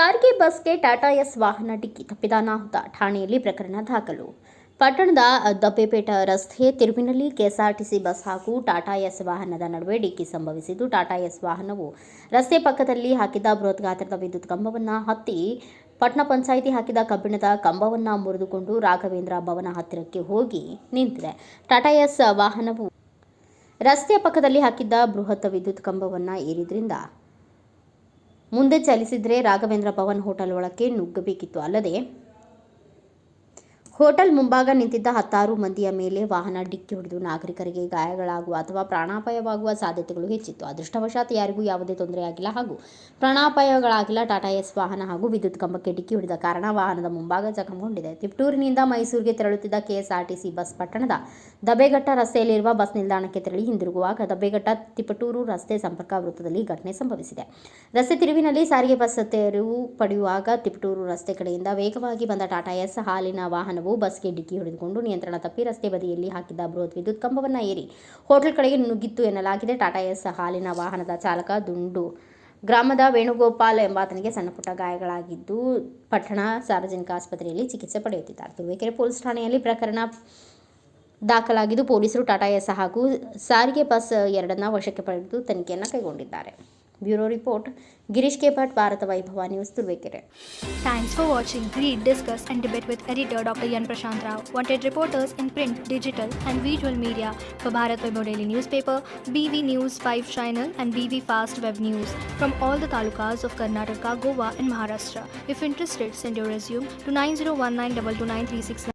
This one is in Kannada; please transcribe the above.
ಸಾರಿಗೆ ಬಸ್ಗೆ ಟಾಟಾ ಎಸ್ ವಾಹನ ಡಿಕ್ಕಿ, ತಪ್ಪಿದ ಅನಾಹುತ. ಠಾಣೆಯಲ್ಲಿ ಪ್ರಕರಣ ದಾಖಲು. ಪಟ್ಟಣದ ದಬ್ಬೆಪೇಟ ರಸ್ತೆ ತಿರುವಿನಲ್ಲಿ ಕೆಎಸ್ಆರ್ಟಿಸಿ ಬಸ್ ಹಾಗೂ ಟಾಟಾ ಎಸ್ ವಾಹನದ ನಡುವೆ ಡಿಕ್ಕಿ ಸಂಭವಿಸಿದ್ದು, ಟಾಟಾ ಎಸ್ ವಾಹನವು ರಸ್ತೆ ಪಕ್ಕದಲ್ಲಿ ಹಾಕಿದ್ದ ಬೃಹತ್ ಗಾತ್ರದ ವಿದ್ಯುತ್ ಕಂಬವನ್ನು ಹತ್ತಿ ಪಟ್ಟಣ ಪಂಚಾಯಿತಿ ಹಾಕಿದ ಕಬ್ಬಿಣದ ಕಂಬವನ್ನು ಮುರಿದುಕೊಂಡು ರಾಘವೇಂದ್ರ ಭವನ ಹತ್ತಿರಕ್ಕೆ ಹೋಗಿ ನಿಂತಿದೆ. ಟಾಟಾ ಎಸ್ ವಾಹನವು ರಸ್ತೆಯ ಪಕ್ಕದಲ್ಲಿ ಹಾಕಿದ್ದ ಬೃಹತ್ ವಿದ್ಯುತ್ ಕಂಬವನ್ನು ಏರಿದ್ರಿಂದ ಮುಂದೆ ಚಲಿಸಿದರೆ ರಾಘವೇಂದ್ರ ಭವನ್ ಹೋಟೆಲ್ ಒಳಕ್ಕೆ ನುಗ್ಗಬೇಕಿತ್ತು. ಅಲ್ಲದೆ ಹೋಟೆಲ್ ಮುಂಭಾಗ ನಿಂತಿದ್ದ 10 ಮಂದಿಯ ಮೇಲೆ ವಾಹನ ಡಿಕ್ಕಿ ಹೊಡೆದು ನಾಗರಿಕರಿಗೆ ಗಾಯಗಳಾಗುವ ಅಥವಾ ಪ್ರಾಣಾಪಾಯವಾಗುವ ಸಾಧ್ಯತೆಗಳು ಹೆಚ್ಚಿತ್ತು. ಅದೃಷ್ಟವಶಾತ್ ಯಾರಿಗೂ ಯಾವುದೇ ತೊಂದರೆಯಾಗಿಲ್ಲ ಹಾಗೂ ಪ್ರಾಣಾಪಾಯಗಳಾಗಿಲ್ಲ. ಟಾಟಾ ಎಸ್ ವಾಹನ ಹಾಗೂ ವಿದ್ಯುತ್ ಕಂಬಕ್ಕೆ ಡಿಕ್ಕಿ ಹೊಡೆದ ಕಾರಣ ವಾಹನದ ಮುಂಭಾಗ ಜಖಂಗೊಂಡಿದೆ. ತಿಪಟೂರಿನಿಂದ ಮೈಸೂರಿಗೆ ತೆರಳುತ್ತಿದ್ದ ಕೆಎಸ್ಆರ್ಟಿಸಿ ಬಸ್ ಪಟ್ಟಣದ ದಬ್ಬೆಘಟ್ಟ ರಸ್ತೆಯಲ್ಲಿರುವ ಬಸ್ ನಿಲ್ದಾಣಕ್ಕೆ ತೆರಳಿ ಹಿಂದಿರುಗುವಾಗ ದಬ್ಬೆಘಟ್ಟ ತಿಪಟೂರು ರಸ್ತೆ ಸಂಪರ್ಕ ವೃತ್ತದಲ್ಲಿ ಘಟನೆ ಸಂಭವಿಸಿದೆ. ರಸ್ತೆ ತಿರುವಿನಲ್ಲಿ ಸಾರಿಗೆ ಬಸ್ ತೆರವು ಪಡೆಯುವಾಗ ತಿಪಟೂರು ರಸ್ತೆ ಕಡೆಯಿಂದ ವೇಗವಾಗಿ ಬಂದ ಟಾಟಾ ಎಸ್ ಹಾಲಿನ ವಾಹನವು ಬಸ್ಗೆ ಡಿಕ್ಕಿ ಹೊಡೆದುಕೊಂಡು ನಿಯಂತ್ರಣ ತಪ್ಪಿ ರಸ್ತೆ ಬದಿಯಲ್ಲಿ ಹಾಕಿದ್ದ ಬೃಹತ್ ವಿದ್ಯುತ್ ಕಂಬವನ್ನು ಏರಿ ಹೋಟೆಲ್ ಕಡೆಗೆ ನುಗ್ಗಿತ್ತು ಎನ್ನಲಾಗಿದೆ. ಟಾಟಾ ಎಸ್ ಹಾಲಿನ ವಾಹನದ ಚಾಲಕ ದುಂಡು ಗ್ರಾಮದ ವೇಣುಗೋಪಾಲ್ ಎಂಬಾತನಿಗೆ ಸಣ್ಣಪುಟ್ಟ ಗಾಯಗಳಾಗಿದ್ದು ಪಟ್ಟಣ ಸಾರ್ವಜನಿಕ ಆಸ್ಪತ್ರೆಯಲ್ಲಿ ಚಿಕಿತ್ಸೆ ಪಡೆಯುತ್ತಿದ್ದಾರೆ. ತುರುವೇಕೆರೆ ಪೊಲೀಸ್ ಠಾಣೆಯಲ್ಲಿ ಪ್ರಕರಣ ದಾಖಲಾಗಿದ್ದು, ಪೊಲೀಸರು ಟಾಟಾ ಎಸ್ ಹಾಗೂ ಸಾರಿಗೆ ಬಸ್ ಎರಡನ್ನ ವಶಕ್ಕೆ ಪಡೆದು ತನಿಖೆಯನ್ನು ಕೈಗೊಂಡಿದ್ದಾರೆ. Bureau report Girish K Bhat, Bharat Vaibhav news, Turuvekere. Thanks for watching. Read, discuss and debate with editor Dr. Yan Prashant Rao. Wanted reporters in print, digital and visual media for Bharat Vaibhav Daily Newspaper, BV News 5 Channel and BV Fast Web News from all the talukas of Karnataka, Goa and Maharashtra. If interested, send your resume to 9019229369.